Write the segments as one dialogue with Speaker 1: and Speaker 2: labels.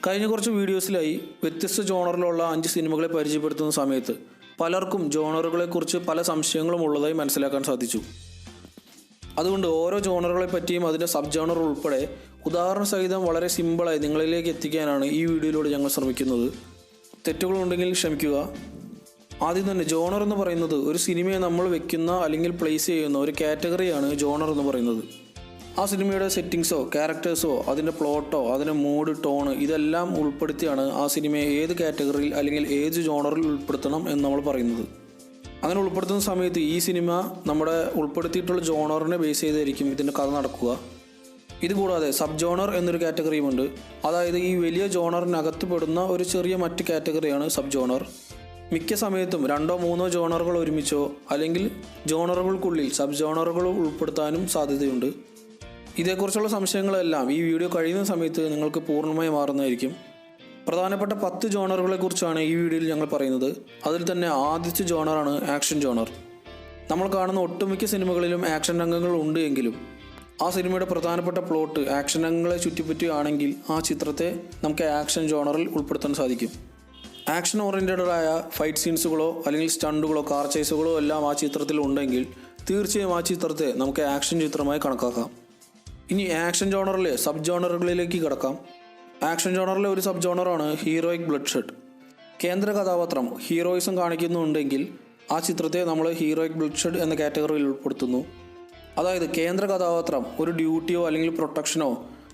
Speaker 1: കഴിഞ്ഞ കുറച്ച് വീഡിയോസിലായി വ്യത്യസ്ത ജോണറിലുള്ള 5 സിനിമകളെ പരിചയപ്പെടുത്തുന്ന സമയത്ത് പലർക്കും ജോണറുകളെക്കുറിച്ച് പല സംശയങ്ങളും ഉള്ളതായി മനസ്സിലാക്കാൻ സാധിച്ചു. അതുകൊണ്ട് ഓരോ ജോണറുകളെ പറ്റിയും അതിൻ്റെ സബ് ജോണർ ഉൾപ്പെടെ ഉദാഹരണ സഹിതം വളരെ സിമ്പിളായി നിങ്ങളിലേക്ക് എത്തിക്കാനാണ് ഈ വീഡിയോയിലൂടെ ഞങ്ങൾ ശ്രമിക്കുന്നത്. തെറ്റുകളുണ്ടെങ്കിൽ ക്ഷമിക്കുക. ആദ്യം തന്നെ ജോണർ എന്ന് പറയുന്നത് ഒരു സിനിമയെ നമ്മൾ വെക്കുന്ന അല്ലെങ്കിൽ പ്ലേസ് ചെയ്യുന്ന ഒരു കാറ്റഗറിയാണ് ജോണർ എന്ന് പറയുന്നത്. ആ സിനിമയുടെ സെറ്റിങ്സോ ക്യാരക്ടേഴ്സോ അതിൻ്റെ പ്ലോട്ടോ അതിൻ്റെ മൂഡ് ടോണ് ഇതെല്ലാം ഉൾപ്പെടുത്തിയാണ് ആ സിനിമയെ ഏത് കാറ്റഗറിയിൽ അല്ലെങ്കിൽ ഏത് ജോണറിൽ ഉൾപ്പെടുത്തണം എന്ന് നമ്മൾ പറയുന്നത്. അങ്ങനെ ഉൾപ്പെടുത്തുന്ന സമയത്ത് ഈ സിനിമ നമ്മുടെ ഉൾപ്പെടുത്തിയിട്ടുള്ള ജോണറിനെ ബേസ് ചെയ്തായിരിക്കും ഇതിൻ്റെ കഥ നടക്കുക. ഇതുകൂടാതെ സബ് ജോണർ എന്നൊരു കാറ്റഗറിയുമുണ്ട്. അതായത് ഈ വലിയ ജോണറിനകത്ത് പെടുന്ന ഒരു ചെറിയ മറ്റ് കാറ്റഗറിയാണ് സബ് ജോണർ. മിക്ക സമയത്തും 2-3 ജോണറുകൾ ഒരുമിച്ചോ അല്ലെങ്കിൽ ജോണറുകൾക്കുള്ളിൽ സബ് ജോണറുകൾ ഉൾപ്പെടുത്താനും സാധ്യതയുണ്ട്. ഇതേക്കുറിച്ചുള്ള സംശയങ്ങളെല്ലാം ഈ വീഡിയോ കഴിയുന്ന സമയത്ത് നിങ്ങൾക്ക് പൂർണ്ണമായി മാറുന്നതായിരിക്കും. പ്രധാനപ്പെട്ട 10 ജോണറുകളെക്കുറിച്ചാണ് ഈ വീഡിയോയിൽ ഞങ്ങൾ പറയുന്നത്. അതിൽ തന്നെ ആദ്യത്തെ ജോണറാണ് ആക്ഷൻ ജോണർ. നമ്മൾ കാണുന്ന ഒട്ടുമിക്ക സിനിമകളിലും ആക്ഷൻ രംഗങ്ങൾ ഉണ്ട് എങ്കിലും ആ സിനിമയുടെ പ്രധാനപ്പെട്ട പ്ലോട്ട് ആക്ഷൻ രംഗങ്ങളെ ചുറ്റിപ്പറ്റുകയാണെങ്കിൽ ആ ചിത്രത്തെ നമുക്ക് ആക്ഷൻ ജോണറിൽ ഉൾപ്പെടുത്താൻ സാധിക്കും. ആക്ഷൻ ഓറിയൻറ്റഡായ ഫൈറ്റ് സീൻസുകളോ അല്ലെങ്കിൽ സ്റ്റണ്ടുകളോ കാർ ചേസുകളോ എല്ലാം ആ ചിത്രത്തിൽ ഉണ്ടെങ്കിൽ തീർച്ചയായും ആ ചിത്രത്തെ നമുക്ക് ആക്ഷൻ ചിത്രമായി കണക്കാക്കാം. ഇനി ആക്ഷൻ ജോണറിലെ സബ് ജോണറുകളിലേക്ക് കിടക്കാം. ആക്ഷൻ ജോണറിലെ ഒരു സബ് ജോണറാണ് ഹീറോയിക് ബ്ലഡ്ഷെഡ്. കേന്ദ്ര കഥാപാത്രം ഹീറോയിസം കാണിക്കുന്നുണ്ടെങ്കിൽ ആ ചിത്രത്തെ നമ്മൾ ഹീറോയിക് ബ്ലഡ്ഷെഡ് എന്ന കാറ്റഗറിയിൽ ഉൾപ്പെടുത്തുന്നു. അതായത് കേന്ദ്ര കഥാപാത്രം ഒരു ഡ്യൂട്ടിയോ അല്ലെങ്കിൽ പ്രൊട്ടക്ഷനോ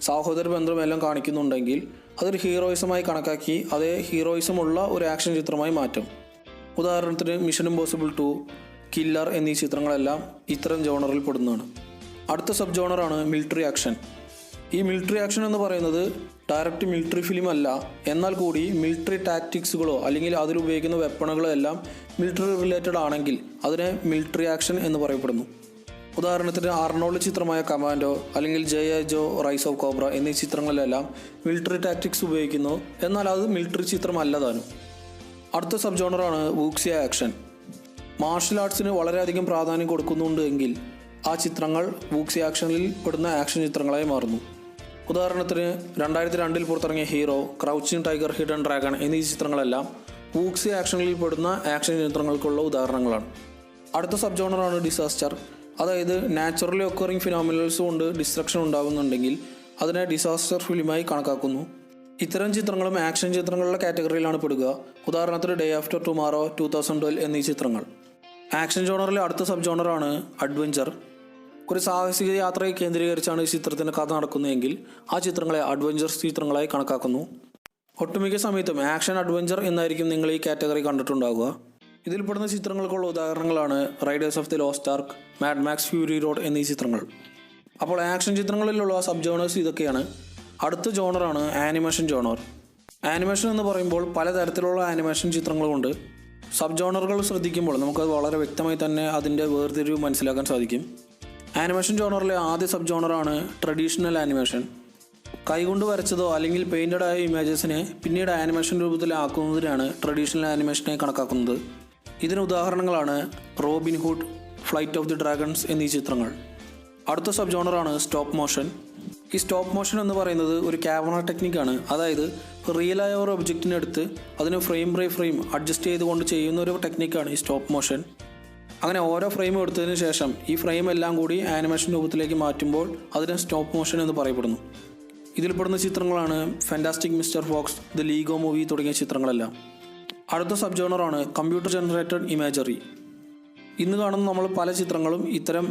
Speaker 1: സഹോദര ബന്ധമോ എല്ലാം കാണിക്കുന്നുണ്ടെങ്കിൽ അതൊരു ഹീറോയിസമായി കണക്കാക്കി അതേ ഹീറോയിസമുള്ള ഒരു ആക്ഷൻ ചിത്രമായി മാറ്റും. ഉദാഹരണത്തിന് മിഷൻ ഇംപോസിബിൾ 2, കില്ലർ എന്നീ ചിത്രങ്ങളെല്ലാം ഇത്തരം ജോണറിൽ പെടുന്നതാണ്. അടുത്ത സബ് ജോണറാണ് മിലിറ്ററി ആക്ഷൻ. ഈ മിലിറ്ററി ആക്ഷൻ എന്ന് പറയുന്നത് ഡയറക്റ്റ് മിലിറ്ററി ഫിലിം അല്ല, എന്നാൽ കൂടി മിലിറ്ററി ടാക്ടിക്സുകളോ അല്ലെങ്കിൽ അതിലുപയോഗിക്കുന്ന വെപ്പണുകളോ എല്ലാം മിലിറ്ററി റിലേറ്റഡ് ആണെങ്കിൽ അതിനെ മിലിറ്ററി ആക്ഷൻ എന്ന് പറയപ്പെടുന്നു. ഉദാഹരണത്തിന് അർണോൾഡ് ചിത്രമായ കമാൻഡോ അല്ലെങ്കിൽ ജെ.ഐ. ജോ റൈസ് ഓഫ് കോബ്ര എന്നീ ചിത്രങ്ങളിലെല്ലാം മിലിറ്ററി ടാക്ടിക്സ് ഉപയോഗിക്കുന്നു, എന്നാൽ അത് മിലിറ്ററി ചിത്രമല്ല താനും. അടുത്ത സബ് ജോണറാണ് വൂക്സിയ ആക്ഷൻ. മാർഷൽ ആർട്സിന് വളരെയധികം പ്രാധാന്യം കൊടുക്കുന്നുണ്ട് എങ്കിൽ ആ ചിത്രങ്ങൾ വൂക്സിയ ആക്ഷനിൽ പെടുന്ന ആക്ഷൻ ചിത്രങ്ങളായി മാറുന്നു. ഉദാഹരണത്തിന് 2002 പുറത്തിറങ്ങിയ hero, crouching tiger, hidden dragon എന്നീ ചിത്രങ്ങളെല്ലാം വൂക്സിയ ആക്ഷനിൽ പെടുന്ന ആക്ഷൻ ചിത്രങ്ങൾക്കുള്ള ഉദാഹരണങ്ങളാണ്. അടുത്ത സബ് ജോണറാണ് ഡിസാസ്റ്റർ. അതായത് നാച്ചുറലി ഒക്കറിങ് ഫിനോമിനൽസ് കൊണ്ട് ഡിസ്ട്രക്ഷൻ ഉണ്ടാകുന്നുണ്ടെങ്കിൽ അതിനെ ഡിസാസ്റ്റർ ഫിലിമായി കണക്കാക്കുന്നു. ഇത്തരം ചിത്രങ്ങളും ആക്ഷൻ ചിത്രങ്ങളുടെ കാറ്റഗറിയിലാണ് പെടുക. ഉദാഹരണത്തിന് ഡേ ആഫ്റ്റർ ടുമാറോ, 2012 എന്നീ ചിത്രങ്ങൾ. ആക്ഷൻ ജോണറിലെ അടുത്ത സബ് ജോണറാണ് അഡ്വഞ്ചർ. ഒരു സാഹസിക യാത്രയെ കേന്ദ്രീകരിച്ചാണ് ഈ ചിത്രത്തിൻ്റെ കഥ നടക്കുന്നതെങ്കിൽ ആ ചിത്രങ്ങളെ അഡ്വഞ്ചർ ചിത്രങ്ങളായി കണക്കാക്കുന്നു. ഒട്ടുമിക്ക സമയത്തും ആക്ഷൻ അഡ്വഞ്ചർ എന്നായിരിക്കും നിങ്ങൾ ഈ കാറ്റഗറി കണ്ടിട്ടുണ്ടാകുക. ഇതിൽപ്പെടുന്ന ചിത്രങ്ങൾക്കുള്ള ഉദാഹരണങ്ങളാണ് Raiders of the Lost Ark, Mad Max Fury Road എന്നീ ചിത്രങ്ങൾ. അപ്പോൾ ആക്ഷൻ ചിത്രങ്ങളിലുള്ള സബ് ജോണേഴ്സ് ഇതൊക്കെയാണ്. അടുത്ത ജോണറാണ് ആനിമേഷൻ ജോണർ. ആനിമേഷൻ എന്ന് പറയുമ്പോൾ പലതരത്തിലുള്ള ആനിമേഷൻ ചിത്രങ്ങളുമുണ്ട്. സബ് ജോണറുകൾ ശ്രദ്ധിക്കുമ്പോൾ നമുക്കത് വളരെ വ്യക്തമായി തന്നെ അതിൻ്റെ വേർതിരിവ് മനസ്സിലാക്കാൻ സാധിക്കും. ആനിമേഷൻ ജോണറിലെ ആദ്യ സബ് ജോണറാണ് ട്രഡീഷണൽ ആനിമേഷൻ. കൈകൊണ്ട് വരച്ചതോ അല്ലെങ്കിൽ പെയിൻറ്റഡ് ആയ ഇമേജസിനെ പിന്നീട് ആനിമേഷൻ രൂപത്തിലാക്കുന്നതിനാണ് ട്രഡീഷണൽ ആനിമേഷനെ കണക്കാക്കുന്നത്. ഇതിന് ഉദാഹരണങ്ങളാണ് Robin hood, flight of the dragons എന്നീ ചിത്രങ്ങൾ. അടുത്ത സബ് ജോണറാണ് സ്റ്റോപ്പ് മോഷൻ. ഈ സ്റ്റോപ്പ് മോഷൻ എന്ന് പറയുന്നത് ഒരു ക്യാമറ ടെക്നിക്കാണ്. അതായത് റിയലായ ഒരു ഒബ്ജക്റ്റിനെടുത്ത് അതിന് ഫ്രെയിം ബൈ ഫ്രെയിം അഡ്ജസ്റ്റ് ചെയ്തുകൊണ്ട് ചെയ്യുന്ന ഒരു ടെക്നിക്കാണ് ഈ സ്റ്റോപ്പ് മോഷൻ. അങ്ങനെ ഓരോ ഫ്രെയിം എടുത്തതിന് ശേഷം ഈ ഫ്രെയിം എല്ലാം കൂടി ആനിമേഷൻ രൂപത്തിലേക്ക് മാറ്റുമ്പോൾ അതിന് സ്റ്റോപ്പ് മോഷൻ എന്ന് പറയപ്പെടുന്നു. ഇതിൽപ്പെടുന്ന ചിത്രങ്ങളാണ് fantastic mister Fox, the Lego movie തുടങ്ങിയ ചിത്രങ്ങളെല്ലാം. അടുത്ത സബ് ജോണറാണ് കമ്പ്യൂട്ടർ ജനറേറ്റഡ് ഇമേജറി. ഇന്ന് കാണുന്ന നമ്മൾ പല ചിത്രങ്ങളും ഇത്തരം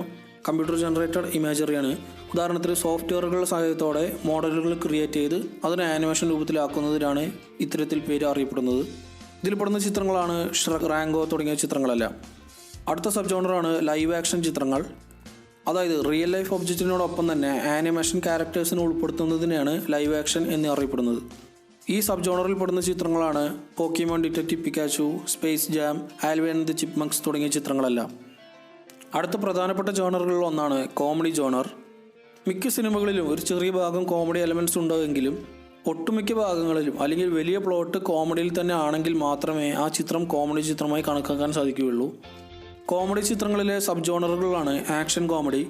Speaker 1: കമ്പ്യൂട്ടർ ജനറേറ്റഡ് ഇമേജറിയാണ്. ഉദാഹരണത്തിന് സോഫ്റ്റ്വെയറുകളുടെ സഹായത്തോടെ മോഡലുകൾ ക്രിയേറ്റ് ചെയ്ത് അതിനെ ആനിമേഷൻ രൂപത്തിലാക്കുന്നതിനാണ് ഇത്തരത്തിൽ പേര് അറിയപ്പെടുന്നത്. ഇതിൽപ്പെടുന്ന ചിത്രങ്ങളാണ് ഷ്രഗ്, റാങ്കോ തുടങ്ങിയ ചിത്രങ്ങളെല്ലാം. അടുത്ത സബ് ജോണറാണ് ലൈവ് ആക്ഷൻ ചിത്രങ്ങൾ. അതായത് റിയൽ ലൈഫ് ഒബ്ജക്റ്റിനോടൊപ്പം തന്നെ ആനിമേഷൻ ക്യാരക്ടേഴ്സിനെ ഉൾപ്പെടുത്തുന്നതിനാണ് ലൈവ് ആക്ഷൻ എന്ന് അറിയപ്പെടുന്നത്. ഈ സബ് ജോണറിൽ പെടുന്ന ചിത്രങ്ങളാണ് Pokemon detective Pikachu, space jam, Alvin and the chipmunks തുടങ്ങിയ ചിത്രങ്ങളെല്ലാം. അടുത്ത പ്രധാനപ്പെട്ട ജോണറുകളിൽ ഒന്നാണ് കോമഡി ജോണർ. മിക്ക സിനിമകളിലും ഒരു ചെറിയ ഭാഗം കോമഡി എലമെൻറ്റ്സ് ഉണ്ടാകുമെങ്കിലും ഒട്ടുമിക്ക ഭാഗങ്ങളിലും അല്ലെങ്കിൽ വലിയ പ്ലോട്ട് കോമഡിയിൽ തന്നെ ആണെങ്കിൽ മാത്രമേ ആ ചിത്രം കോമഡി ചിത്രമായി കണക്കാക്കാൻ സാധിക്കുകയുള്ളൂ. കോമഡി ചിത്രങ്ങളിലെ സബ് ജോണറുകളാണ് ആക്ഷൻ കോമഡി.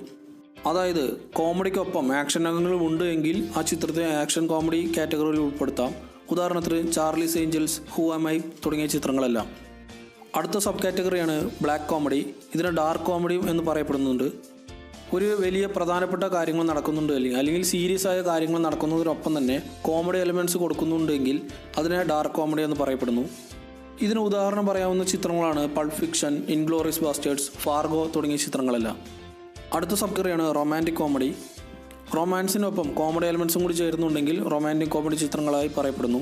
Speaker 1: അതായത് കോമഡിക്കൊപ്പം ആക്ഷൻ രംഗങ്ങളും ഉണ്ട് എങ്കിൽ ആ ചിത്രത്തെ ആക്ഷൻ കോമഡി കാറ്റഗറിയിൽ ഉൾപ്പെടുത്താം. ഉദാഹരണത്തിന് Charlie's Angels, Who Am I തുടങ്ങിയ ചിത്രങ്ങളെല്ലാം. അടുത്ത സബ് കാറ്റഗറിയാണ് ബ്ലാക്ക് കോമഡി. ഇതിനെ ഡാർക്ക് കോമഡിയും എന്ന് പറയപ്പെടുന്നുണ്ട്. ഒരു വലിയ പ്രധാനപ്പെട്ട കാര്യങ്ങൾ നടക്കുന്നുണ്ട് അല്ലെങ്കിൽ സീരിയസ് ആയ കാര്യങ്ങൾ നടക്കുന്നതിനൊപ്പം തന്നെ കോമഡി എലിമെൻറ്റ്സ് കൊടുക്കുന്നുണ്ടെങ്കിൽ അതിനെ ഡാർക്ക് കോമഡി എന്ന് പറയപ്പെടുന്നു. ഇതിന് ഉദാഹരണം പറയാവുന്ന ചിത്രങ്ങളാണ് pulp fiction, inglorious busters, Fargo തുടങ്ങിയ ചിത്രങ്ങളെല്ലാം. അടുത്ത സബ്കറിയാണ് റൊമാൻറ്റിക് കോമഡി. റൊമാൻസിനൊപ്പം കോമഡി എലിമെൻറ്റ്സും കൂടി ചേരുന്നുണ്ടെങ്കിൽ റൊമാൻറ്റിക് കോമഡി ചിത്രങ്ങളായി പറയപ്പെടുന്നു.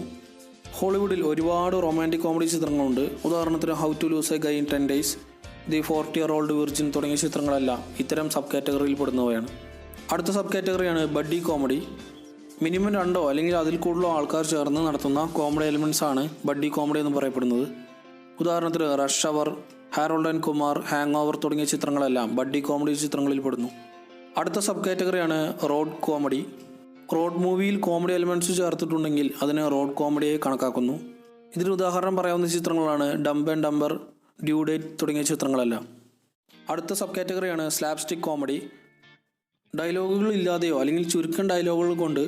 Speaker 1: ഹോളിവുഡിൽ ഒരുപാട് റൊമാൻറ്റിക് കോമഡി ചിത്രങ്ങളുണ്ട്. ഉദാഹരണത്തിന് how to lose a guy in 10 days, the 40-year-old virgin തുടങ്ങിയ ചിത്രങ്ങളെല്ലാം ഇത്തരം സബ് കാറ്റഗറിയിൽ പെടുന്നവയാണ്. അടുത്ത സബ് കാറ്റഗറിയാണ് ബഡ്ഡി കോമഡി. മിനിമം 2 അല്ലെങ്കിൽ അതിൽ കൂടുതലോ ആൾക്കാർ ചേർന്ന് നടത്തുന്ന കോമഡി എലിമെൻറ്റ്സ് ആണ് ബഡ്ഡി കോമഡി എന്ന് പറയപ്പെടുന്നത്. ഉദാഹരണത്തിന് rush hour, Harold and Kumar, hang over തുടങ്ങിയ ചിത്രങ്ങളെല്ലാം ബഡ്ഡി കോമഡി ചിത്രങ്ങളിൽ പെടുന്നു. അടുത്ത സബ് കാറ്റഗറിയാണ് റോഡ് കോമഡി. റോഡ് മൂവിയിൽ കോമഡി എലിമെൻറ്റ്സ് ചേർത്തിട്ടുണ്ടെങ്കിൽ അതിനെ റോഡ് കോമഡിയായി കണക്കാക്കുന്നു. ഇതിന് ഉദാഹരണം പറയാവുന്ന ചിത്രങ്ങളാണ് ഡംബ് ആൻഡ് ഡംബർ, ഡ്യൂ ഡേറ്റ് തുടങ്ങിയ ചിത്രങ്ങളെല്ലാം. അടുത്ത സബ് കാറ്റഗറിയാണ് സ്ലാപ്സ്റ്റിക് കോമഡി. ഡയലോഗുകൾ ഇല്ലാതെയോ അല്ലെങ്കിൽ ചുരുക്കം ഡയലോഗുകൾ കൊണ്ട്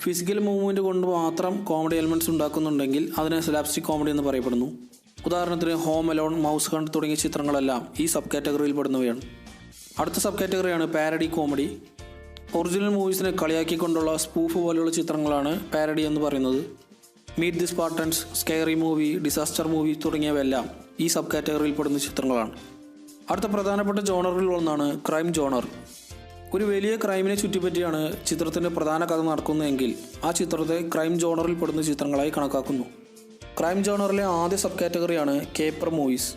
Speaker 1: ഫിസിക്കൽ മൂവ്മെൻറ്റ് കൊണ്ട് മാത്രം കോമഡി എലിമെൻറ്റ്സ് ഉണ്ടാക്കുന്നുണ്ടെങ്കിൽ അതിനെ സ്ലാപ്സ്റ്റിക് കോമഡി എന്ന് പറയപ്പെടുന്നു. ഉദാഹരണത്തിന് ഹോം അലോൺ, മൗസ് ഹണ്ട് തുടങ്ങിയ ചിത്രങ്ങളെല്ലാം ഈ സബ് കാറ്റഗറിയിൽ പെടുന്നവയാണ്. അടുത്ത സബ് കാറ്റഗറിയാണ് പാരഡി കോമഡി. ഒറിജിനൽ മൂവീസിനെ കളിയാക്കിക്കൊണ്ടുള്ള സ്പൂഫ് പോലെയുള്ള ചിത്രങ്ങളാണ് പാരഡി എന്ന് പറയുന്നത്. Meet the Spartans, scary movie, disaster movie തുടങ്ങിയവയെല്ലാം ഈ സബ് കാറ്റഗറിയിൽ പെടുന്ന ചിത്രങ്ങളാണ്. അടുത്ത പ്രധാനപ്പെട്ട ജോണറിൽ ഒന്നാണ് ക്രൈം ജോണർ. ഒരു വലിയ ക്രൈമിനെ ചുറ്റിപ്പറ്റിയാണ് ചിത്രത്തിൻ്റെ പ്രധാന കഥ നടക്കുന്നതെങ്കിൽ ആ ചിത്രത്തെ ക്രൈം ജോണറിൽ പെടുന്ന ചിത്രങ്ങളായി കണക്കാക്കുന്നു. ക്രൈം ജോണറിലെ ആദ്യ സബ് കാറ്റഗറിയാണ് കേപ്പർ മൂവീസ്.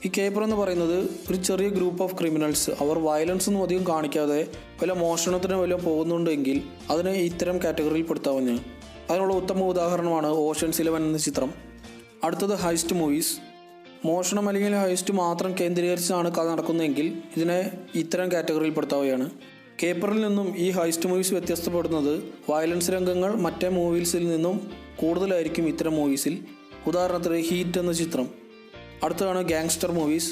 Speaker 1: ഈ കേപ്പർ എന്ന് പറയുന്നത് ഒരു ചെറിയ ഗ്രൂപ്പ് ഓഫ് ക്രിമിനൽസ്, അവർ വയലൻസ് ഒന്നും അധികം കാണിക്കാതെ വല്ല മോഷണത്തിന് വല്ല പോകുന്നുണ്ടെങ്കിൽ അതിനെ ഇത്തരം കാറ്റഗറിയിൽ പെടുത്താവുന്നതാണ്. അതിനുള്ള ഉത്തമ ഉദാഹരണമാണ് ഓഷ്യൻസ് 11 എന്ന ചിത്രം. അടുത്തത് ഹൈസ്റ്റ് മൂവീസ്. മോഷണം അല്ലെങ്കിൽ ഹൈസ്റ്റ് മാത്രം കേന്ദ്രീകരിച്ചാണ് കഥ നടക്കുന്നതെങ്കിൽ ഇതിനെ ഇത്തരം കാറ്റഗറിയിൽ പെടുത്താവുകയാണ്. കേപ്പറിൽ നിന്നും ഈ ഹൈസ്റ്റ് മൂവീസ് വ്യത്യസ്തപ്പെടുന്നത് വയലൻസ് രംഗങ്ങൾ മറ്റേ മൂവീസിൽ നിന്നും കൂടുതലായിരിക്കും ഇത്തരം മൂവീസിൽ. ഉദാഹരണത്തിന് ഹീറ്റ് എന്ന ചിത്രം. അടുത്തതാണ് ഗാങ്സ്റ്റർ മൂവീസ്.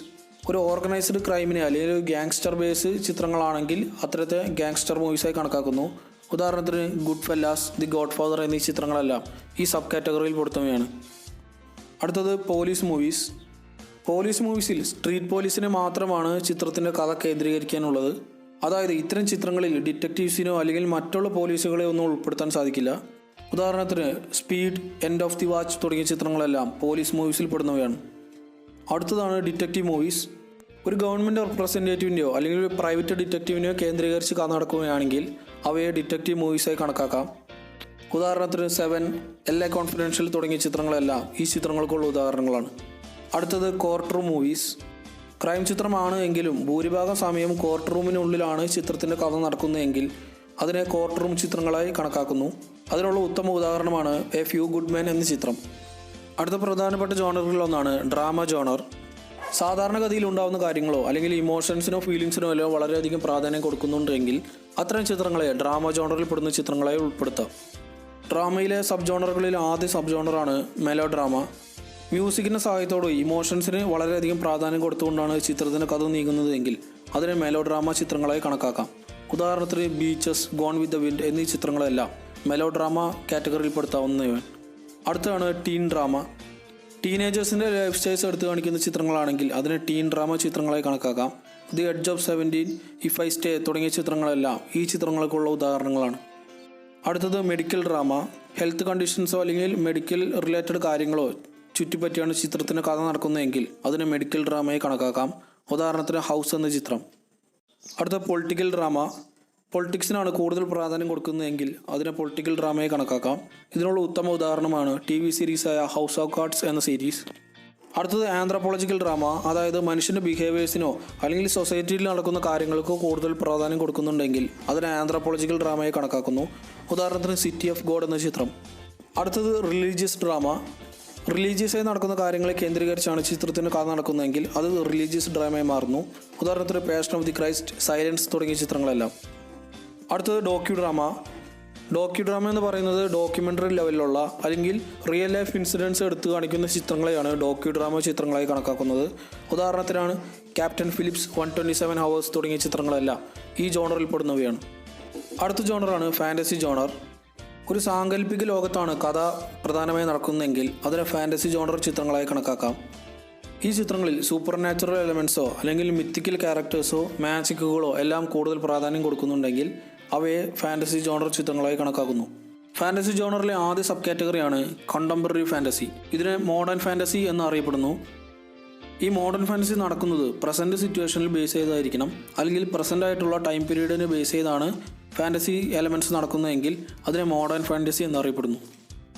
Speaker 1: ഒരു ഓർഗനൈസ്ഡ് ക്രൈമിനെ അല്ലെങ്കിൽ ഒരു ഗാങ്സ്റ്റർ ബേസ് ചിത്രങ്ങളാണെങ്കിൽ അത്തരത്തെ ഗാങ്സ്റ്റർ മൂവീസായി കണക്കാക്കുന്നു. ഉദാഹരണത്തിന് ഗുഡ് ഫെല്ലാസ്, ദി ഗോഡ് ഫാദർ എന്നീ ചിത്രങ്ങളെല്ലാം ഈ സബ് കാറ്റഗറിയിൽ പെടുത്തുകയാണ്. അടുത്തത് പോലീസ് മൂവീസ്. പോലീസ് മൂവീസിൽ സ്ട്രീറ്റ് പോലീസിനെ മാത്രമാണ് ചിത്രത്തിൻ്റെ കഥ കേന്ദ്രീകരിക്കാനുള്ളത്. അതായത് ഇത്തരം ചിത്രങ്ങളിൽ ഡിറ്റക്റ്റീവ്സിനോ അല്ലെങ്കിൽ മറ്റുള്ള പോലീസുകളെ ഒന്നും ഉൾപ്പെടുത്താൻ സാധിക്കില്ല. ഉദാഹരണത്തിന് speed, end of the watch തുടങ്ങിയ ചിത്രങ്ങളെല്ലാം പോലീസ് മൂവീസിൽ പെടുന്നവയാണ്. അടുത്തതാണ് ഡിറ്റക്റ്റീവ് മൂവീസ്. ഒരു ഗവൺമെൻറ് റെപ്രസെൻറ്റേറ്റീവിൻ്റെയോ അല്ലെങ്കിൽ ഒരു പ്രൈവറ്റ് ഡിറ്റക്റ്റീവിനെയോ കേന്ദ്രീകരിച്ച് കഥ നടക്കുകയാണെങ്കിൽ അവയെ ഡിറ്റക്റ്റീവ് മൂവീസായി കണക്കാക്കാം. ഉദാഹരണത്തിന് 7, LA കോൺഫിഡൻഷ്യൽ തുടങ്ങിയ ചിത്രങ്ങളെല്ലാം ഈ ചിത്രങ്ങൾക്കുള്ള ഉദാഹരണങ്ങളാണ്. അടുത്തത് കോർട്ട് റൂം മൂവീസ്. ക്രൈം ചിത്രമാണ് എങ്കിലും ഭൂരിഭാഗം സമയം കോർട്ട് റൂമിനുള്ളിലാണ് ചിത്രത്തിൻ്റെ കഥ നടക്കുന്നതെങ്കിൽ അതിനെ കോർട്ട് റൂം ചിത്രങ്ങളായി കണക്കാക്കുന്നു. അതിനുള്ള ഉത്തമ ഉദാഹരണമാണ് എ ഫ്യൂ ഗുഡ് മെൻ എന്ന ചിത്രം. അടുത്ത പ്രധാനപ്പെട്ട ജോണറുകളിലൊന്നാണ് ഡ്രാമ ജോണർ. സാധാരണഗതിയിൽ ഉണ്ടാകുന്ന കാര്യങ്ങളോ അല്ലെങ്കിൽ ഇമോഷൻസിനോ ഫീലിങ്സിനോ അല്ലോ വളരെയധികം പ്രാധാന്യം കൊടുക്കുന്നുണ്ടെങ്കിൽ അത്തരം ചിത്രങ്ങളെ ഡ്രാമ ജോണറിൽ പെടുന്ന ചിത്രങ്ങളായി ഉൾപ്പെടുത്താം. ഡ്രാമയിലെ സബ് ജോണറുകളിൽ ആദ്യ സബ് ജോണറാണ് മെലോഡ്രാമ. മ്യൂസിക്കിൻ്റെ സഹായത്തോടെ ഇമോഷൻസിന് വളരെയധികം പ്രാധാന്യം കൊടുത്തുകൊണ്ടാണ് ചിത്രത്തിൻ്റെ കഥ നീങ്ങുന്നത് എങ്കിൽ അതിനെ മെലോഡ്രാമ ചിത്രങ്ങളായി കണക്കാക്കാം. ഉദാഹരണത്തിന് Beaches, Gone with the Wind എന്നീ ചിത്രങ്ങളെല്ലാം മെലോഡ്രാമ കാറ്റഗറിയിൽ പെടുത്താവുന്നവയാണ്. അടുത്താണ് ടീൻ ഡ്രാമ. ടീനേജേഴ്സിൻ്റെ ലൈഫ് സ്റ്റൈൽസ് എടുത്തു കാണിക്കുന്ന ചിത്രങ്ങളാണെങ്കിൽ അതിനെ ടീൻ ഡ്രാമ ചിത്രങ്ങളായി കണക്കാക്കാം. The Edge of 17, If I Stay തുടങ്ങിയ ചിത്രങ്ങളെല്ലാം ഈ ചിത്രങ്ങൾക്കുള്ള ഉദാഹരണങ്ങളാണ്. അടുത്തത് മെഡിക്കൽ ഡ്രാമ. ഹെൽത്ത് കണ്ടീഷൻസോ അല്ലെങ്കിൽ മെഡിക്കൽ റിലേറ്റഡ് കാര്യങ്ങളോ ചുറ്റിപ്പറ്റിയാണ് ചിത്രത്തിന് കഥ നടക്കുന്നതെങ്കിൽ അതിനെ മെഡിക്കൽ ഡ്രാമയായി കണക്കാക്കാം. ഉദാഹരണത്തിന് ഹൗസ് എന്ന ചിത്രം. അടുത്ത പൊളിറ്റിക്കൽ ഡ്രാമ. പൊളിറ്റിക്സിനാണ് കൂടുതൽ പ്രാധാന്യം കൊടുക്കുന്നതെങ്കിൽ അതിനെ പൊളിറ്റിക്കൽ ഡ്രാമയായി കണക്കാക്കാം. ഇതിനുള്ള ഉത്തമ ഉദാഹരണമാണ് TV സീരീസായ ഹൗസ് ഓഫ് കാർഡ്സ് എന്ന സീരീസ്. അടുത്തത് ആന്ത്രപ്പോളജിക്കൽ ഡ്രാമ. അതായത് മനുഷ്യൻ്റെ ബിഹേവിയേഴ്സിനോ അല്ലെങ്കിൽ സൊസൈറ്റിയിൽ നടക്കുന്ന കാര്യങ്ങൾക്കോ കൂടുതൽ പ്രാധാന്യം കൊടുക്കുന്നുണ്ടെങ്കിൽ അതിനെ ആന്ത്രപ്പോളജിക്കൽ ഡ്രാമയായി കണക്കാക്കുന്നു. ഉദാഹരണത്തിന് സിറ്റി ഓഫ് ഗോഡ് എന്ന ചിത്രം. അടുത്തത് റിലീജിയസ് ഡ്രാമ. റിലീജിയസായി നടക്കുന്ന കാര്യങ്ങളെ കേന്ദ്രീകരിച്ചാണ് ചിത്രത്തിൻ്റെ കഥ നടക്കുന്നതെങ്കിൽ അത് റിലീജിയസ് ഡ്രാമയായി മാറുന്നു. ഉദാഹരണത്തിന് passion of the Christ, silence തുടങ്ങിയ ചിത്രങ്ങളെല്ലാം. അടുത്തത് ഡോക്യുഡ്രാമ. ഡോക്യുഡ്രാമ എന്ന് പറയുന്നത് ഡോക്യുമെൻ്ററി ലെവലിലുള്ള അല്ലെങ്കിൽ റിയൽ ലൈഫ് ഇൻസിഡൻസ് എടുത്തു കാണിക്കുന്ന ചിത്രങ്ങളെയാണ് ഡോക്യുഡ്രാമ ചിത്രങ്ങളായി കണക്കാക്കുന്നത്. ഉദാഹരണത്തിനാണ് ക്യാപ്റ്റൻ ഫിലിപ്സ്, 127 ഹവേഴ്സ് തുടങ്ങിയ ചിത്രങ്ങളെല്ലാം ഈ ജോണറിൽ പെടുന്നവയാണ്. അടുത്ത ജോണറാണ് ഫാൻറ്റസി ജോണർ. ഒരു സാങ്കല്പിക ലോകത്താണ് കഥ പ്രധാനമായി നടക്കുന്നതെങ്കിൽ അതിനെ ഫാൻറ്റസി ജോണർ ചിത്രങ്ങളായി കണക്കാക്കാം. ഈ ചിത്രങ്ങളിൽ സൂപ്പർ നാച്ചുറൽ എലമെൻസോ അല്ലെങ്കിൽ മിത്തിക്കൽ ക്യാരക്ടേഴ്സോ മാജിക്കുകളോ എല്ലാം കൂടുതൽ പ്രാധാന്യം കൊടുക്കുന്നുണ്ടെങ്കിൽ അവയെ ഫാൻറ്റസി ജോണർ ചിത്രങ്ങളായി കണക്കാക്കുന്നു. ഫാൻറ്റസി ജോണറിലെ ആദ്യ സബ് കാറ്റഗറിയാണ് കണ്ടംപററി ഫാൻറ്റസി. ഇതിനെ മോഡേൺ ഫാൻറ്റസി എന്നറിയപ്പെടുന്നു. ഈ മോഡേൺ ഫാൻറ്റസി നടക്കുന്നത് പ്രസൻറ്റ് സിറ്റുവേഷനിൽ ബേസ് ചെയ്തായിരിക്കണം, അല്ലെങ്കിൽ പ്രസൻ്റ് ആയിട്ടുള്ള ടൈം പീരീഡിനെ ബേസ് ചെയ്താണ് ഫാൻറ്റസി എലമെൻറ്റ്സ് നടക്കുന്നതെങ്കിൽ അതിനെ മോഡേൺ ഫാൻറ്റസി എന്നറിയപ്പെടുന്നു.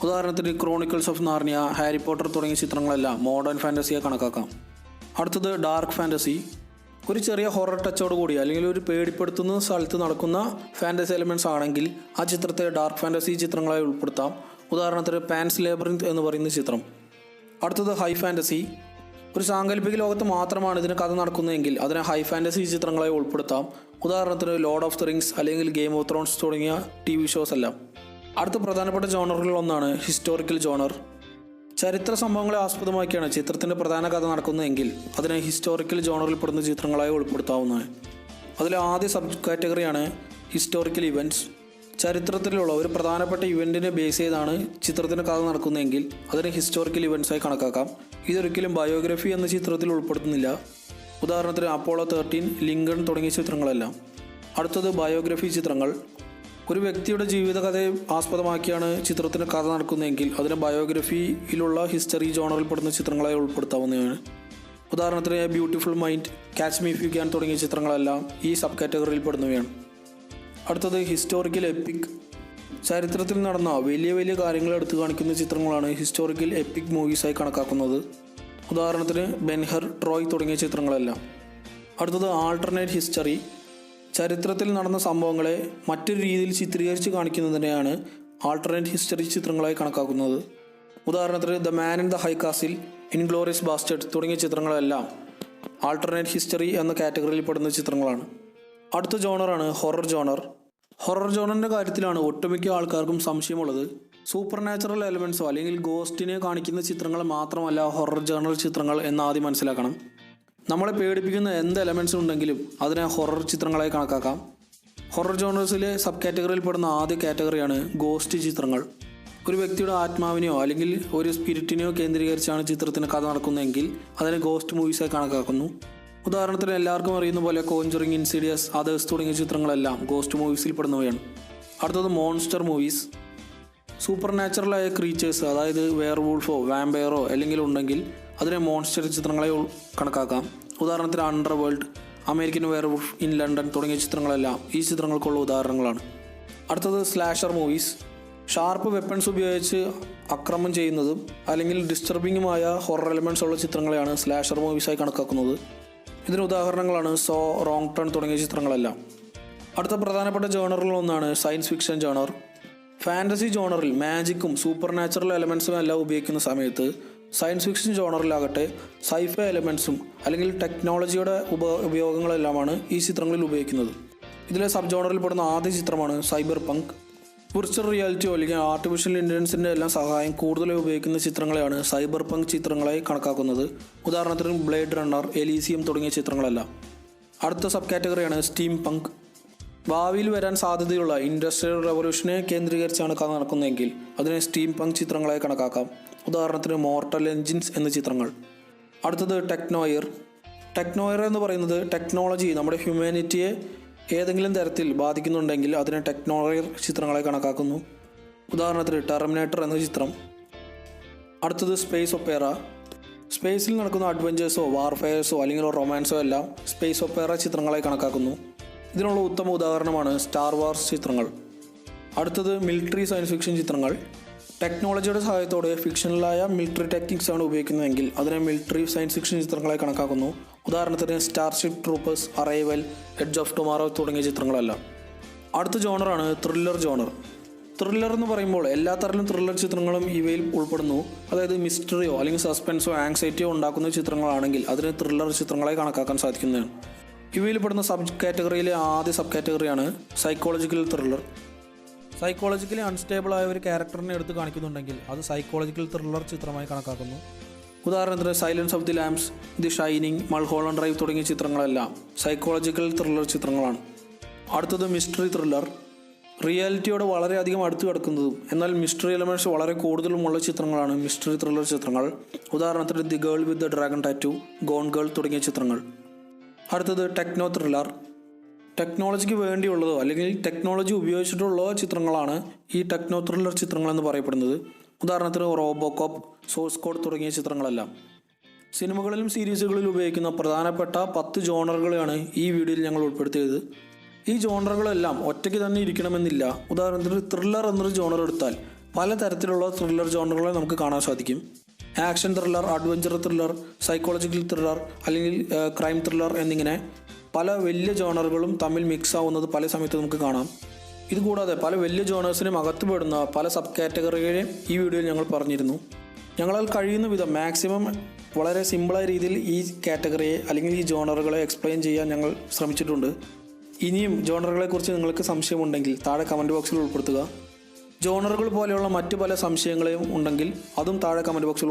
Speaker 1: ഉദാഹരണത്തിന് ക്രോണിക്കിൾസ് ഓഫ് നാർണിയ, ഹാരി പോട്ടർ തുടങ്ങിയ ചിത്രങ്ങളെല്ലാം മോഡേൺ ഫാൻറ്റസിയെ കണക്കാക്കാം. അടുത്തത് ഡാർക്ക് ഫാൻറ്റസി. ഒരു ചെറിയ ഹൊറർ ടച്ചോട് കൂടി അല്ലെങ്കിൽ ഒരു പേടിപ്പെടുത്തുന്ന സ്ഥലത്ത് നടക്കുന്ന ഫാൻറ്റസി എലമെൻറ്റ്സ് ആണെങ്കിൽ ആ ചിത്രത്തെ ഡാർക്ക് ഫാൻറ്റസി ചിത്രങ്ങളായി ഉൾപ്പെടുത്താം. ഉദാഹരണത്തിന് പാൻസ് ലേബറിന്ത് എന്ന് പറയുന്ന ചിത്രം. അടുത്തത് ഹൈ ഫാൻറ്റസി. ഒരു സാങ്കല്പിക ലോകത്ത് മാത്രമാണ് ഇതിന് കഥ നടക്കുന്നതെങ്കിൽ അതിനെ ഹൈ ഫാൻറ്റസി ചിത്രങ്ങളായി ഉൾപ്പെടുത്താം. ഉദാഹരണത്തിന് ലോർഡ് ഓഫ് ദി റിങ്സ് അല്ലെങ്കിൽ ഗെയിം ഓഫ് ത്രോൺസ് തുടങ്ങിയ TV ഷോസ് എല്ലാം. അടുത്ത പ്രധാനപ്പെട്ട ജോണറുകളിൽ ഒന്നാണ് ഹിസ്റ്റോറിക്കൽ ജോണർ. ചരിത്ര സംഭവങ്ങളെ ആസ്പദമാക്കിയാണ് ചിത്രത്തിൻ്റെ പ്രധാന കഥ നടക്കുന്നതെങ്കിൽ അതിനെ ഹിസ്റ്റോറിക്കൽ ജോണറിൽ പെടുന്ന ചിത്രങ്ങളായി ഉൾപ്പെടുത്താവുന്നതാണ്. അതിലെ ആദ്യ സബ് കാറ്റഗറിയാണ് ഹിസ്റ്റോറിക്കൽ ഇവൻറ്റ്സ്. ചരിത്രത്തിലുള്ള ഒരു പ്രധാനപ്പെട്ട ഇവൻറ്റിനെ ബേസ് ചെയ്താണ് ചിത്രത്തിൻ്റെ കഥ നടക്കുന്നതെങ്കിൽ അതിനെ ഹിസ്റ്റോറിക്കൽ ഇവൻറ്റ്സായി കണക്കാക്കാം. ഇതൊരിക്കലും ബയോഗ്രഫി എന്ന ചിത്രത്തിൽ ഉൾപ്പെടുത്തുന്നില്ല. ഉദാഹരണത്തിന് അപ്പോളോ 13, ലിങ്കൺ തുടങ്ങിയ ചിത്രങ്ങളെല്ലാം. അടുത്തത് ബയോഗ്രഫി ചിത്രങ്ങൾ. ഒരു വ്യക്തിയുടെ ജീവിതകഥയെ ആസ്പദമാക്കിയാണ് ചിത്രത്തിന് കഥ നടക്കുന്നതെങ്കിൽ അതിന് ബയോഗ്രഫിയിലുള്ള ഹിസ്റ്ററി ജോണറിൽ പെടുന്ന ചിത്രങ്ങളായി ഉൾപ്പെടുത്താവുന്നതാണ്. ഉദാഹരണത്തിന് A beautiful mind, catch me if you can തുടങ്ങിയ ചിത്രങ്ങളെല്ലാം ഈ സബ് കാറ്റഗറിയിൽ പെടുന്നവയാണ്. അടുത്തത് ഹിസ്റ്റോറിക്കൽ എപ്പിക്. ചരിത്രത്തിൽ നടന്ന വലിയ വലിയ കാര്യങ്ങൾ എടുത്തു കാണിക്കുന്ന ചിത്രങ്ങളാണ് ഹിസ്റ്റോറിക്കൽ എപ്പിക് മൂവീസായി കണക്കാക്കുന്നത്. ഉദാഹരണത്തിന് ബെൻഹർ, ട്രോയ് തുടങ്ങിയ ചിത്രങ്ങളെല്ലാം. അടുത്തത് ആൾട്ടർനേറ്റ് ഹിസ്റ്ററി. ചരിത്രത്തിൽ നടന്ന സംഭവങ്ങളെ മറ്റൊരു രീതിയിൽ ചിത്രീകരിച്ച് കാണിക്കുന്നതിനെയാണ് ആൾട്ടർനേറ്റ് ഹിസ്റ്ററി ചിത്രങ്ങളായി കണക്കാക്കുന്നത്. ഉദാഹരണത്തിന് the man in the high castle, inglourious basterds തുടങ്ങിയ ചിത്രങ്ങളെല്ലാം ആൾട്ടർനേറ്റ് ഹിസ്റ്ററി എന്ന കാറ്റഗറിയിൽ പെടുന്ന ചിത്രങ്ങളാണ്. അടുത്ത ജോണറാണ് ഹൊറർ ജോണർ. ഹൊറർ ജോണറിൻ്റെ കാര്യത്തിലാണ് ഒട്ടുമിക്ക ആൾക്കാർക്കും സംശയമുള്ളത്. സൂപ്പർ നാച്ചുറൽ എലമെൻസോ അല്ലെങ്കിൽ ഗോസ്റ്റിനെ കാണിക്കുന്ന ചിത്രങ്ങൾ മാത്രമല്ല ഹൊറർ ജോണർ ചിത്രങ്ങൾ എന്ന് ആദ്യം മനസ്സിലാക്കണം. നമ്മളെ പേടിപ്പിക്കുന്ന എന്ത് എലമെൻറ്റ്സ് ഉണ്ടെങ്കിലും അതിനെ ഹൊറർ ചിത്രങ്ങളായി കണക്കാക്കാം. ഹൊറർ ജോണേഴ്സിലെ സബ് കാറ്റഗറിയിൽ പെടുന്ന ആദ്യ കാറ്റഗറിയാണ് ഗോസ്റ്റ് ചിത്രങ്ങൾ. ഒരു വ്യക്തിയുടെ ആത്മാവിനെയോ അല്ലെങ്കിൽ ഒരു സ്പിരിറ്റിനെയോ കേന്ദ്രീകരിച്ചാണ് ചിത്രത്തിന് കഥ നടക്കുന്നതെങ്കിൽ അതിനെ ഗോസ്റ്റ് മൂവീസായി കണക്കാക്കുന്നു. ഉദാഹരണത്തിന് എല്ലാവർക്കും അറിയുന്ന പോലെ കോഞ്ചറിങ്, ഇൻസിഡിയസ്, അതേഴ്സ് തുടങ്ങിയ ചിത്രങ്ങളെല്ലാം ഗോസ്റ്റ് മൂവീസിൽ പെടുന്നവയാണ്. അടുത്തത് മോൺസ്റ്റർ മൂവീസ്. സൂപ്പർ നാച്ചുറലായ ക്രീച്ചേഴ്സ്, അതായത് വെയർ വൂൾഫോ വാമ്പയറോ അല്ലെങ്കിൽ ഉണ്ടെങ്കിൽ അതിനെ മോൺസ്റ്റർ ചിത്രങ്ങളെ കണക്കാക്കാം. ഉദാഹരണത്തിന് Underworld, American Werewolf in London തുടങ്ങിയ ചിത്രങ്ങളെല്ലാം ഈ ചിത്രങ്ങൾക്കുള്ള ഉദാഹരണങ്ങളാണ്. അടുത്തത് സ്ലാഷർ മൂവീസ്. ഷാർപ്പ് വെപ്പൺസ് ഉപയോഗിച്ച് അക്രമം ചെയ്യുന്നതും അല്ലെങ്കിൽ ഡിസ്റ്റർബിങ്ങുമായ ഹൊറർ എലമെൻറ്റ്സ് ഉള്ള ചിത്രങ്ങളെയാണ് സ്ലാഷർ മൂവീസായി കണക്കാക്കുന്നത്. ഇതിന് ഉദാഹരണങ്ങളാണ് സോ, റോങ് ടേൺ തുടങ്ങിയ ചിത്രങ്ങളെല്ലാം. അടുത്ത പ്രധാനപ്പെട്ട ജോണറുകളിൽ ഒന്നാണ് സയൻസ് ഫിക്ഷൻ ജോണർ. ഫാൻറ്റസി ജോണറിൽ മാജിക്കും സൂപ്പർ നാച്ചുറൽ എലമെൻറ്റ്സും എല്ലാം ഉപയോഗിക്കുന്ന സമയത്ത് സയൻസ് ഫിക്ഷൻ ജോണറിലാകട്ടെ സൈഫൈ എലമെൻറ്റ്സും അല്ലെങ്കിൽ ടെക്നോളജിയുടെ ഉപയോഗങ്ങളെല്ലാമാണ് ഈ ചിത്രങ്ങളിൽ ഉപയോഗിക്കുന്നത്. ഇതിലെ സബ് ജോണറിൽ പെടുന്ന ആദ്യ ചിത്രമാണ് സൈബർ പങ്ക്. വിർച്വൽ റിയാലിറ്റിയോ അല്ലെങ്കിൽ ആർട്ടിഫിഷ്യൽ ഇൻ്റലിജൻസിൻ്റെ എല്ലാം സഹായം കൂടുതലായി ഉപയോഗിക്കുന്ന ചിത്രങ്ങളെയാണ് സൈബർ പങ്ക് ചിത്രങ്ങളായി കണക്കാക്കുന്നത്. ഉദാഹരണത്തിന് ബ്ലേഡ് റണ്ണർ, എലീസിയം തുടങ്ങിയ ചിത്രങ്ങളെല്ലാം. അടുത്ത സബ് കാറ്റഗറിയാണ് സ്റ്റീം പങ്ക്. ഭാവിയിൽ വരാൻ സാധ്യതയുള്ള ഇൻഡസ്ട്രിയൽ റവല്യൂഷനെ കേന്ദ്രീകരിച്ചാണ് കഥ നടക്കുന്നതെങ്കിൽ അതിനെ സ്റ്റീം പങ്ക് ചിത്രങ്ങളായി കണക്കാക്കാം. ഉദാഹരണത്തിന് മോർട്ടൽ എൻജിൻസ് എന്ന ചിത്രങ്ങൾ. അടുത്തത് ടെക്നോയർ. ടെക്നോയർ എന്ന് പറയുന്നത് ടെക്നോളജി നമ്മുടെ ഹ്യൂമാനിറ്റിയെ ഏതെങ്കിലും തരത്തിൽ ബാധിക്കുന്നുണ്ടെങ്കിൽ അതിനെ ടെക്നോയർ ചിത്രങ്ങളായി കണക്കാക്കുന്നു. ഉദാഹരണത്തിന് ടെർമിനേറ്റർ എന്ന ചിത്രം. അടുത്തത് സ്പേസ് ഒപ്പേറ. സ്പേസിൽ നടക്കുന്ന അഡ്വഞ്ചേഴ്സോ വാർഫെയർസോ അല്ലെങ്കിൽ റൊമാൻസോ എല്ലാം സ്പേസ് ഒപ്പേറ ചിത്രങ്ങളായി കണക്കാക്കുന്നു. ഇതിനുള്ള ഉത്തമ ഉദാഹരണമാണ് സ്റ്റാർ വാർസ് ചിത്രങ്ങൾ. അടുത്തത് മിലിറ്ററി സയൻസ് ഫിക്ഷൻ ചിത്രങ്ങൾ. ടെക്നോളജിയുടെ സഹായത്തോടെ ഫിക്ഷണലായ മിലിറ്ററി ടെക്നിക്സ് ആണ് ഉപയോഗിക്കുന്നതെങ്കിൽ അതിനെ മിലിറ്ററി സയൻസ് ഫിക്ഷൻ ചിത്രങ്ങളായി കണക്കാക്കുന്നു. ഉദാഹരണത്തിന് Starship troopers, arrival, edge of tomorrow തുടങ്ങിയ ചിത്രങ്ങളെല്ലാം. അടുത്ത ജോണറാണ് ത്രില്ലർ ജോണർ. ത്രില്ലർ എന്ന് പറയുമ്പോൾ എല്ലാ തരം ത്രില്ലർ ചിത്രങ്ങളും ഇവയിൽ ഉൾപ്പെടുന്നു. അതായത് മിസ്റ്ററിയോ അല്ലെങ്കിൽ സസ്പെൻസോ ആങ്സൈറ്റിയോ ഉണ്ടാക്കുന്ന ചിത്രങ്ങളാണെങ്കിൽ അതിന് ത്രില്ലർ ചിത്രങ്ങളായി കണക്കാക്കാൻ സാധിക്കുന്നതാണ്. ഇവയിൽ പെടുന്ന സബ് കാറ്റഗറിയിലെ ആദ്യ സബ് കാറ്റഗറിയാണ് സൈക്കോളജിക്കൽ ത്രില്ലർ. സൈക്കോളജിക്കലി അൺസ്റ്റേബിളായ ഒരു ക്യാരക്ടറിനെ എടുത്ത് കാണിക്കുന്നുണ്ടെങ്കിൽ അത് സൈക്കോളജിക്കൽ ത്രില്ലർ ചിത്രമായി കണക്കാക്കുന്നു. ഉദാഹരണത്തിന് silence of the lambs, the shining, Mulholland drive തുടങ്ങിയ ചിത്രങ്ങളെല്ലാം സൈക്കോളജിക്കൽ ത്രില്ലർ ചിത്രങ്ങളാണ്. അടുത്തത് മിസ്റ്ററി ത്രില്ലർ. റിയാലിറ്റിയോട് വളരെയധികം അടുത്ത് കിടക്കുന്നതും എന്നാൽ മിസ്റ്ററി എലമെൻറ്റ്സ് വളരെ കൂടുതലുമുള്ള ചിത്രങ്ങളാണ് മിസ്റ്ററി ത്രില്ലർ ചിത്രങ്ങൾ. ഉദാഹരണത്തിന് The Girl with the Dragon Tattoo, Gone Girl തുടങ്ങിയ ചിത്രങ്ങൾ. അടുത്തത് ടെക്നോ ത്രില്ലർ. ടെക്നോളജിക്ക് വേണ്ടിയുള്ളതോ അല്ലെങ്കിൽ ടെക്നോളജി ഉപയോഗിച്ചിട്ടുള്ള ചിത്രങ്ങളാണ് ഈ ടെക്നോ ത്രില്ലർ ചിത്രങ്ങളെന്ന് പറയപ്പെടുന്നത്. ഉദാഹരണത്തിന് റോബോകോപ്പ്, സോഴ്സ് കോഡ് തുടങ്ങിയ ചിത്രങ്ങളെല്ലാം. സിനിമകളിലും സീരീസുകളിലും ഉപയോഗിക്കുന്ന പ്രധാനപ്പെട്ട 10 ജോണറുകളാണ് ഈ വീഡിയോയിൽ ഞങ്ങൾ ഉൾപ്പെടുത്തിയത്. ഈ ജോണറുകളെല്ലാം ഒറ്റയ്ക്ക് തന്നെ ഇരിക്കണമെന്നില്ല. ഉദാഹരണത്തിന് ത്രില്ലർ എന്നൊരു ജോണർ എടുത്താൽ പലതരത്തിലുള്ള ത്രില്ലർ ജോണറുകളെ നമുക്ക് കാണാൻ സാധിക്കും. Action thriller, adventure thriller, psychological thriller അല്ലെങ്കിൽ ക്രൈം ത്രില്ലർ എന്നിങ്ങനെ പല വലിയ ജോണറുകളും തമ്മിൽ മിക്സ് ആവുന്നത് പല സമയത്ത് നമുക്ക് കാണാം. ഇതുകൂടാതെ പല വലിയ ജോണേഴ്സിനും അകത്തുപെടുന്ന പല സബ് കാറ്റഗറികളെയും ഈ വീഡിയോയിൽ ഞങ്ങൾ പറഞ്ഞിരുന്നു. ഞങ്ങളാൽ കഴിയുന്ന വിധം മാക്സിമം വളരെ സിമ്പിളായ രീതിയിൽ ഈ കാറ്റഗറിയെ അല്ലെങ്കിൽ ഈ ജോണറുകളെ എക്സ്പ്ലെയിൻ ചെയ്യാൻ ഞങ്ങൾ ശ്രമിച്ചിട്ടുണ്ട്. ഇനിയും ജോണറുകളെക്കുറിച്ച് നിങ്ങൾക്ക് സംശയമുണ്ടെങ്കിൽ താഴെ കമൻറ്റ് ബോക്സിൽ ഉൾപ്പെടുത്തുക. ജോണറുകൾ പോലെയുള്ള മറ്റു പല സംശയങ്ങളെയും ഉണ്ടെങ്കിൽ അതും താഴെ കമൻറ്റ് ബോക്സിൽ